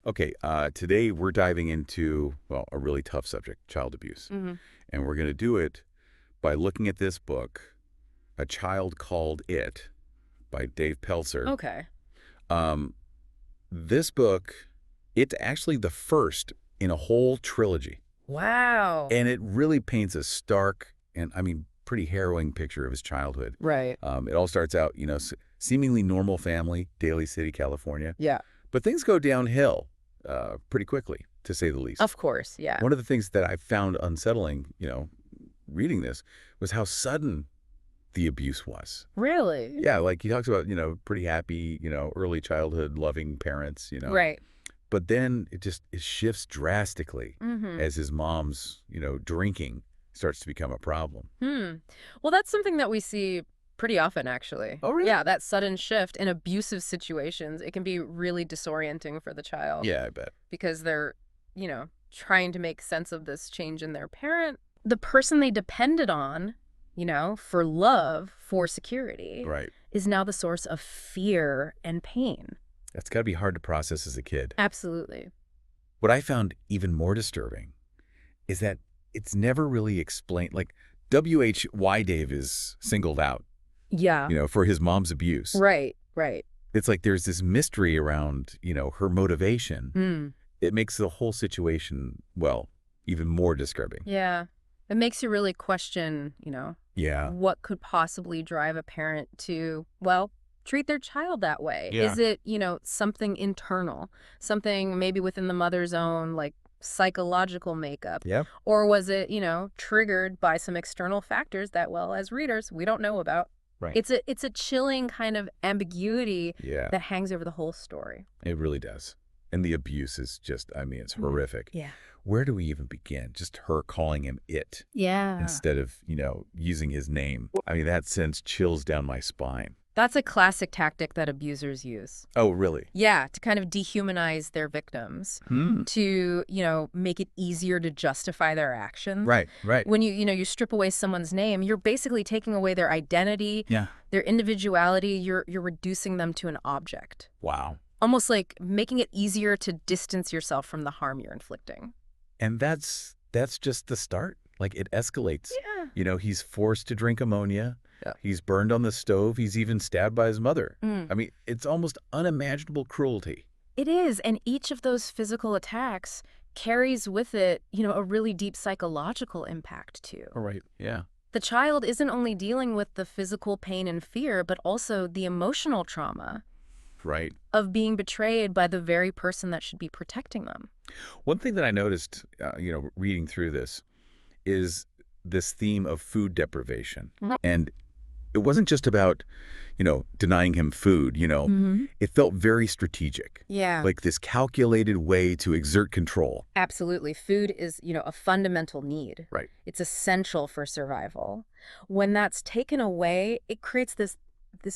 Okay, today we're diving into, well, a really tough subject, child abuse. Hmm. And we're going to do it by looking at this book, A Child Called It, by Dave Pelzer. Okay. Um, this book, it's actually the first in a whole trilogy. Wow. And it really paints a stark and, I mean, pretty harrowing picture of his childhood. Right. It all starts out, seemingly normal family, Daly City, California. Yeah. But things go downhill pretty quickly, to say the least. Of course. Yeah. One of the things that I found unsettling, reading this, was how sudden the abuse was. Really? Yeah, like he talks about, pretty happy, early childhood, loving parents. Right. But then it shifts drastically Mm-hmm. as his mom's, drinking starts to become a problem. Well, that's something that we see pretty often, actually. Oh, really? Yeah, that sudden shift in abusive situations, it can be really disorienting for the child Yeah, I bet. because they're, trying to make sense of this change in their parent. The person they depended on, for love, for security, Right. is now the source of fear and pain. That's got to be hard to process as a kid. Absolutely. What I found even more disturbing is that it's never really explained. Like, why Dave is singled out, Yeah. for his mom's abuse. Right. Right. It's like there's this mystery around, her motivation. Mm. It makes the whole situation, well, even more disturbing. Yeah. It makes you really question, Yeah. what could possibly drive a parent to, well, treat their child that way? Yeah. Is it, something internal, something maybe within the mother's own, like, psychological makeup? Yeah. Or was it, triggered by some external factors that, well, as readers, we don't know about? Right. It's a chilling kind of ambiguity Yeah. that hangs over the whole story. It really does. And the abuse is just, I mean, it's horrific. Yeah. Where do we even begin? Just her calling him it Yeah. instead of, using his name. I mean, that sends chills down my spine. That's a classic tactic that abusers use. Oh, really? Yeah, to kind of dehumanize their victims, to, make it easier to justify their actions. Right. When you strip away someone's name, you're basically taking away their identity, Yeah. their individuality, you're reducing them to an object. Wow. Almost like making it easier to distance yourself from the harm you're inflicting. And that's just the start. Like, it escalates. Yeah. He's forced to drink ammonia. Yeah. He's burned on the stove. He's even stabbed by his mother. Mm. I mean, it's almost unimaginable cruelty. It is, and each of those physical attacks carries with it, a really deep psychological impact too. All right. Yeah. The child isn't only dealing with the physical pain and fear, but also the emotional trauma Right. of being betrayed by the very person that should be protecting them. One thing that I noticed, reading through this is this theme of food deprivation. And it wasn't just about, denying him food, It felt very strategic. Yeah. Like this calculated way to exert control. Absolutely. Food is, a fundamental need. Right. It's essential for survival. When that's taken away, it creates this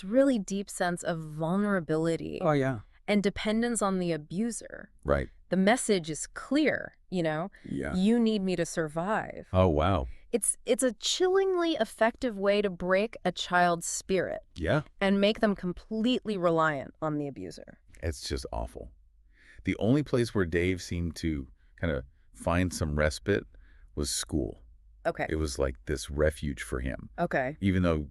really deep sense of vulnerability Oh, yeah. and dependence on the abuser. Right. The message is clear, Yeah. you need me to survive. Oh, wow. It's a chillingly effective way to break a child's spirit Yeah. and make them completely reliant on the abuser. It's just awful. The only place where Dave seemed to kind of find some respite was school. Okay. It was like this refuge for him, Okay. even though,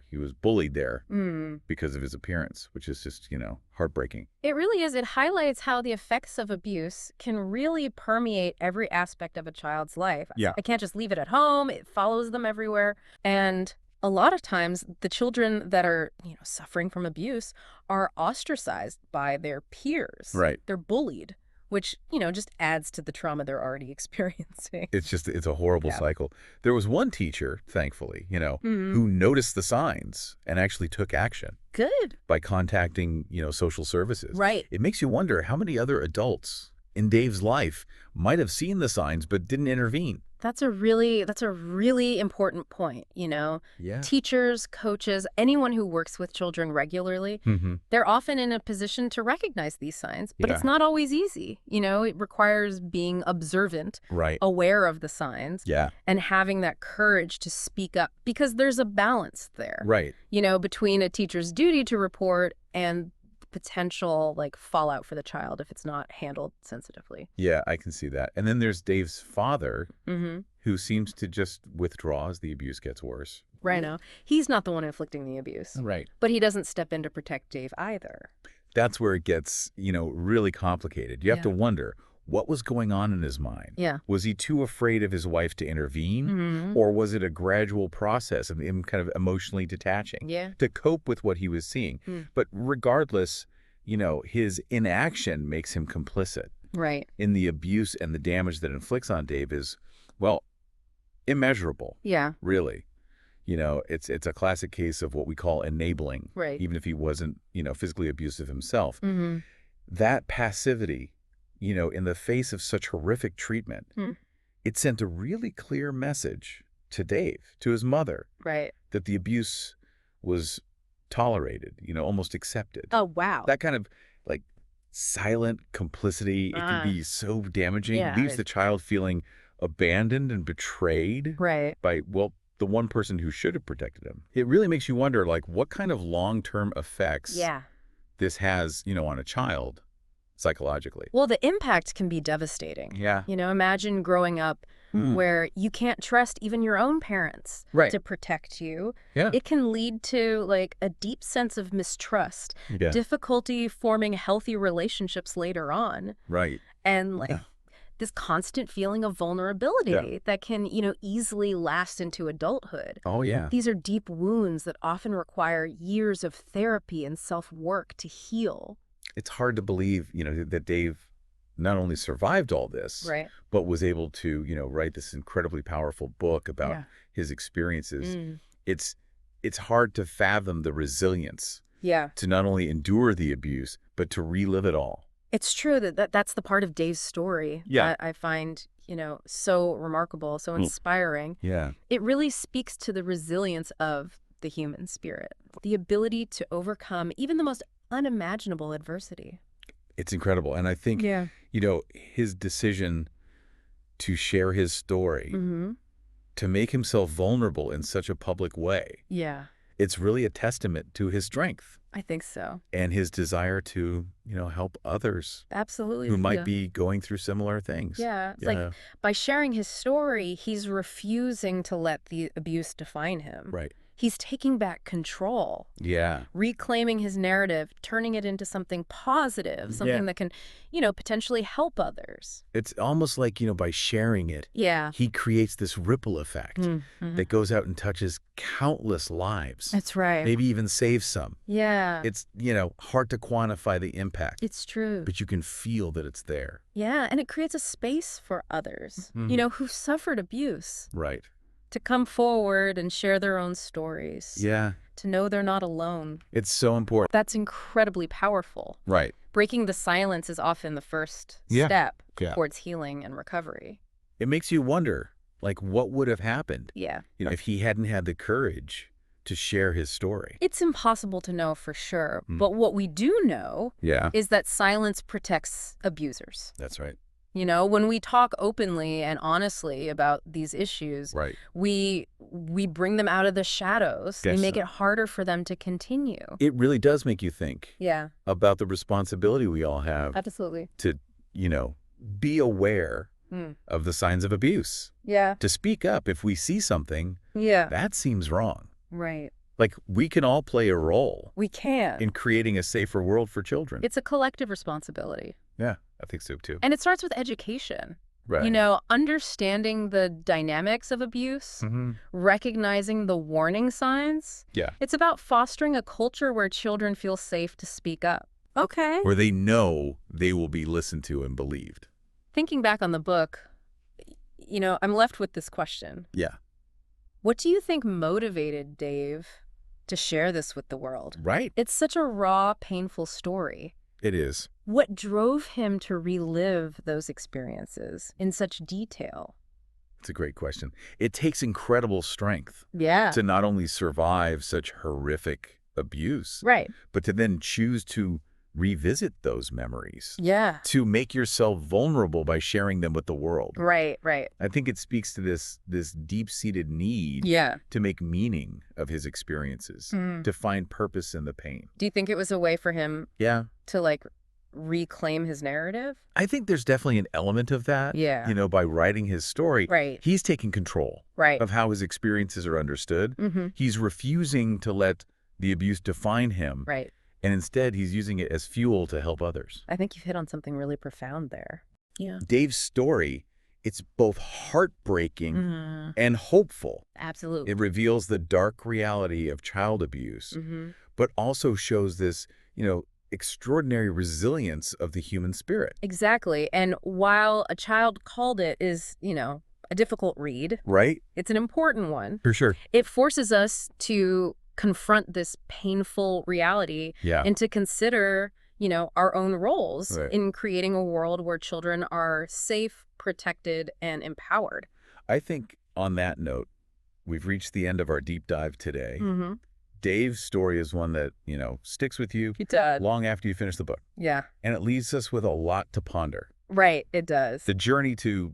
he was bullied there Mm. because of his appearance, which is just, heartbreaking. It really is. It highlights how the effects of abuse can really permeate every aspect of a child's life. Yeah. I can't just leave it at home. It follows them everywhere. And a lot of times, the children that are, suffering from abuse are ostracized by their peers. Right. They're bullied, which, just adds to the trauma they're already experiencing. It's a horrible Yeah. cycle. There was one teacher, thankfully, who noticed the signs and actually took action Good. by contacting, social services. Right. It makes you wonder how many other adults in Dave's life might have seen the signs but didn't intervene. That's a really important point, Yeah. Teachers, coaches, anyone who works with children regularly, they're often in a position to recognize these signs, but it's Yeah. not always easy. It requires being observant, Right. aware of the signs, Yeah. and having that courage to speak up because there's a balance there, Right. between a teacher's duty to report and potential like fallout for the child if it's not handled sensitively. Yeah, I can see that. And then there's Dave's father, Mm-hmm. who seems to just withdraw as the abuse gets worse. Right now, he's not the one inflicting the abuse, Right. but he doesn't step in to protect Dave either. That's where it gets, really complicated. You have to Yeah. wonder, what was going on in his mind? Yeah. Was he too afraid of his wife to intervene? Mm-hmm. Or was it a gradual process of him kind of emotionally detaching Yeah. to cope with what he was seeing? But regardless, his inaction makes him complicit Right. in the abuse, and the damage that inflicts on Dave is, well, immeasurable, Yeah. really. It's a classic case of what we call enabling, Right. even if he wasn't, physically abusive himself. Mm-hmm. That passivity, in the face of such horrific treatment, it sent a really clear message to Dave, to his mother, Right. that the abuse was tolerated, almost accepted. Oh, wow. That kind of like silent complicity, it can be so damaging. Yeah, Leaves the child feeling abandoned and betrayed Right. by, well, the one person who should have protected him. It really makes you wonder, like, what kind of long-term effects Yeah. this has, on a child psychologically. Well, the impact can be devastating. Yeah. Imagine growing up where you can't trust even your own parents Right. to protect you. Yeah. It can lead to like a deep sense of mistrust, Yeah. difficulty forming healthy relationships later on, Right. and like this constant feeling of vulnerability Yeah. that can, easily last into adulthood. Oh, yeah. These are deep wounds that often require years of therapy and self-work to heal. It's hard to believe, that Dave not only survived all this, Right. but was able to, write this incredibly powerful book about Yeah. his experiences. It's hard to fathom the resilience Yeah. to not only endure the abuse, but to relive it all. It's true that's the part of Dave's story Yeah. that I find, so remarkable, so inspiring. Yeah. It really speaks to the resilience of the human spirit, the ability to overcome even the most unimaginable adversity. It's incredible. And I think, Yeah. his decision to share his story, Mm-hmm. to make himself vulnerable in such a public way, Yeah, it's really a testament to his strength I think so. and his desire to, help others Absolutely. who might Yeah. be going through similar things. Yeah. It's Yeah. like by sharing his story, he's refusing to let the abuse define him. Right. He's taking back control, Yeah. reclaiming his narrative, turning it into something positive, something that can, potentially help others. It's almost like, by sharing it, Yeah. he creates this ripple effect that goes out and touches countless lives. That's right. Maybe even saves some. Yeah. It's, hard to quantify the impact, It's true. but you can feel that it's there. Yeah, and it creates a space for others, who suffered abuse Right. to come forward and share their own stories. Yeah. To know they're not alone. It's so important. That's incredibly powerful. Right. Breaking the silence is often the first Yeah. step Yeah. towards healing and recovery. It makes you wonder, like, what would have happened, Yeah. if he hadn't had the courage to share his story. It's impossible to know for sure, but what we do know Yeah. is that silence protects abusers. That's right. When we talk openly and honestly about these issues, Right. we bring them out of the shadows. Guess We make so. it harder for them to continue. It really does make you think Yeah, about the responsibility we all have absolutely. to, be aware of the signs of abuse, Yeah, to speak up if we see something yeah, that seems wrong. right. Like, we can all play a role We can. in creating a safer world for children. It's a collective responsibility. Yeah, I think so too. And it starts with education. Right. Understanding the dynamics of abuse, recognizing the warning signs. Yeah. It's about fostering a culture where children feel safe to speak up. Okay. Where they know they will be listened to and believed. Thinking back on the book, I'm left with this question. Yeah. What do you think motivated Dave to share this with the world? Right. It's such a raw, painful story. It is. What drove him to relive those experiences in such detail? It's a great question. It takes incredible strength Yeah. to not only survive such horrific abuse, Right. but to then choose to revisit those memories, Yeah. to make yourself vulnerable by sharing them with the world. Right, right. I think it speaks to this deep-seated need Yeah. to make meaning of his experiences, to find purpose in the pain. Do you think it was a way for him Yeah. to, like, reclaim his narrative? I think there's definitely an element of that. Yeah. You know, by writing his story, Right. he's taking control Right. of how his experiences are understood. Mm-hmm. He's refusing to let the abuse define him. Right. And instead, he's using it as fuel to help others. I think you've hit on something really profound there. Yeah. Dave's story, it's both heartbreaking and hopeful. Absolutely. It reveals the dark reality of child abuse, but also shows this, extraordinary resilience of the human spirit. Exactly. And while A Child Called It is, a difficult read, Right? it's an important one. For sure. It forces us to confront this painful reality and to consider, our own roles in creating a world where children are safe, protected, and empowered. I think on that note, we've reached the end of our deep dive today. Dave's story is one that, sticks with you long after you finish the book. Yeah. And it leaves us with a lot to ponder. Right, it does. The journey to,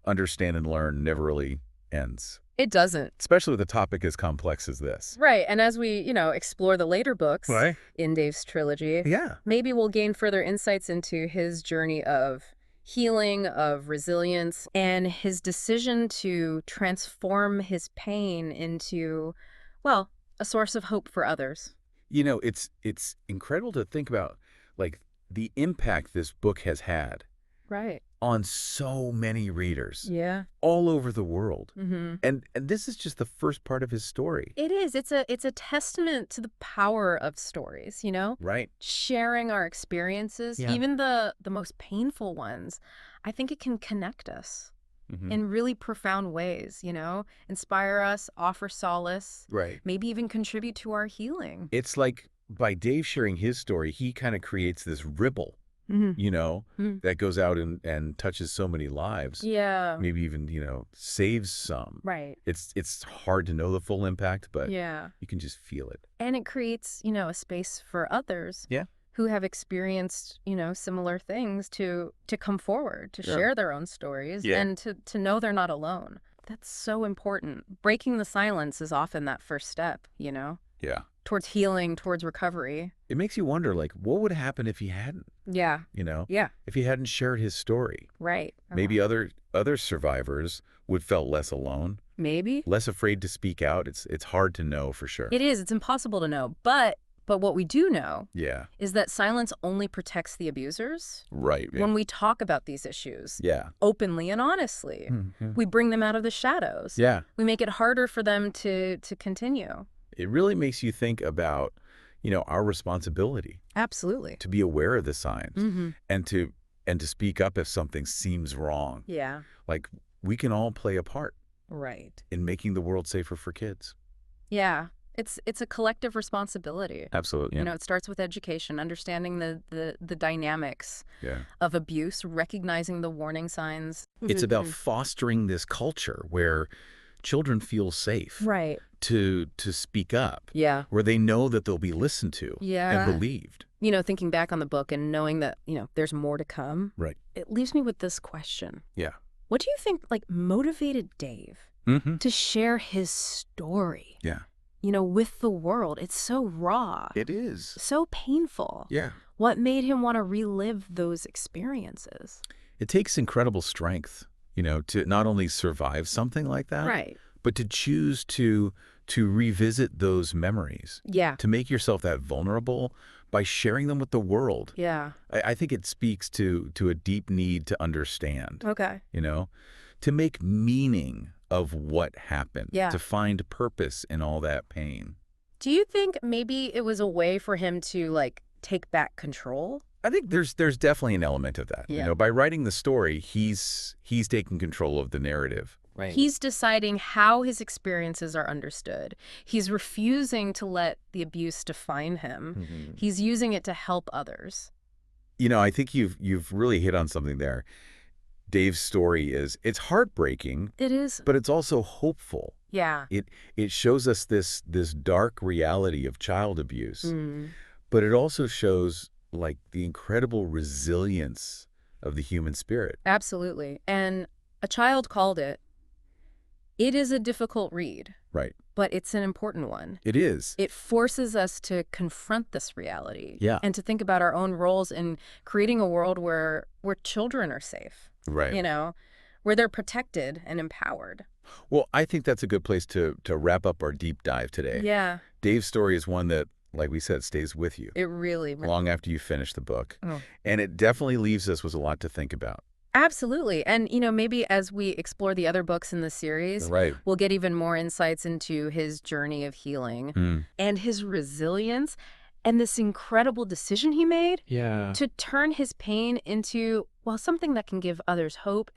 understand and learn never really ends. It doesn't. Especially with a topic as complex as this. Right, and as we, explore the later books Right. in Dave's trilogy, Yeah. maybe we'll gain further insights into his journey of healing, of resilience, and his decision to transform his pain into, well, a source of hope for others. It's incredible to think about, like, the impact this book has had Right. on so many readers. Yeah. All over the world. Mm-hmm. And this is just the first part of his story. It is. It's a testament to the power of stories, Right. Sharing our experiences, even the most painful ones. I think it can connect us in really profound ways, inspire us, offer solace, Right. maybe even contribute to our healing. It's like by Dave sharing his story, he kind of creates this ripple, that goes out and touches so many lives. Yeah. Maybe even, saves some. Right. It's hard to know the full impact, but Yeah. you can just feel it. And it creates, a space for others who have experienced, similar things to come forward, to share their own stories and to know they're not alone. That's so important. Breaking the silence is often that first step, Yeah. towards healing, towards recovery. It makes you wonder, like, what would happen if he hadn't, Yeah. Yeah. if he hadn't shared his story? Right. Maybe other survivors would felt less alone, Maybe. less afraid to speak out. It's hard to know for sure. It is. It's impossible to know. But what we do know Yeah. is that silence only protects the abusers. Right. Yeah. When we talk about these issues Yeah. openly and honestly, we bring them out of the shadows. Yeah. We make it harder for them to continue. It really makes you think about, our responsibility Absolutely. to be aware of the signs and to speak up if something seems wrong. Yeah. Like, we can all play a part Right. in making the world safer for kids. Yeah. It's a collective responsibility. Absolutely. It starts with education, understanding the dynamics Yeah. of abuse, recognizing the warning signs. It's about fostering this culture where children feel safe Right. to speak up, Yeah. where they know that they'll be listened to Yeah. and believed. Thinking back on the book and knowing that, there's more to come. Right. It leaves me with this question. Yeah. What do you think, motivated Dave to share his story? Yeah. With the world? It's so raw. It is. So painful. Yeah. What made him want to relive those experiences? It takes incredible strength, to not only survive something like that, Right. but to choose to revisit those memories, Yeah. to make yourself that vulnerable by sharing them with the world. Yeah. I think it speaks to a deep need to understand, Okay. to make meaning of what happened, Yeah. to find purpose in all that pain. Do you think maybe it was a way for him to, take back control? I think there's definitely an element of that. Yeah. By writing the story, he's taking control of the narrative. Right. He's deciding how his experiences are understood. He's refusing to let the abuse define him. He's using it to help others. I think you've really hit on something there. Dave's story it's heartbreaking, It is. but it's also hopeful. Yeah. It shows us this dark reality of child abuse, but it also shows like the incredible resilience of the human spirit. Absolutely. And a child called it is a difficult read. Right. But it's an important one. It is. It forces us to confront this reality. Yeah. And to think about our own roles in creating a world where children are safe. Right. You know, where they're protected and empowered. Well, I think that's a good place to wrap up our deep dive today. Yeah. Dave's story is one that, like we said, stays with you. It really long after you finish the book. Oh. And it definitely leaves us with a lot to think about. Absolutely. And, maybe as we explore the other books in the series, we'll get even more insights into his journey of healing and his resilience and this incredible decision he made to turn his pain into, well, something that can give others hope